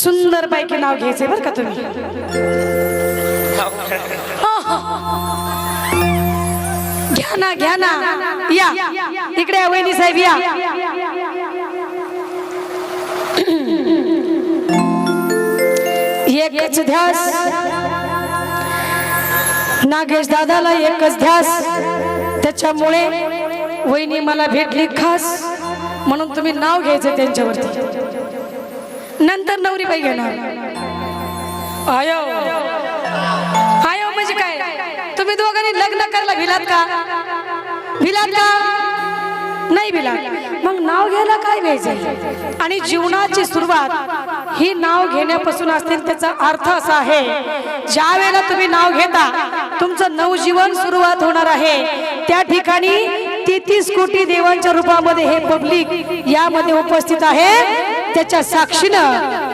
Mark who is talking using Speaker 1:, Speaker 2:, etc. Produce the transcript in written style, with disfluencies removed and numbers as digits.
Speaker 1: सुंदर पैकी नाव घ्यायचंय बरं का तुम्ही। घ्या ना या इकडे या वहिनी साहेब या। एकच ध्यास नागेश दादाला, एकच ध्यास, त्याच्यामुळे वहिनी मला भेटली खास, म्हणून तुम्ही नाव घ्यायचं त्यांच्यावरती। नंतर नवरी बाई घेणार। आयो आयो म्हणजे काय, तुम्ही दोघांनी लग्न करायला भिलात का? भिलात का? नाही भिलात, मग नाव घ्यायला काय घ्यायचं? आणि जीवनाची सुरुवात ही नाव घेण्यापासून असते। त्याचा अर्थ असा आहे, ज्या वेळेला तुम्ही नाव घेता तुमचं नवजीवन सुरुवात होणार आहे। त्या ठिकाणी 33 कोटी देवांच्या रूपामध्ये हे पब्लिक यामध्ये उपस्थित आहे, त्याच्या साक्षीनं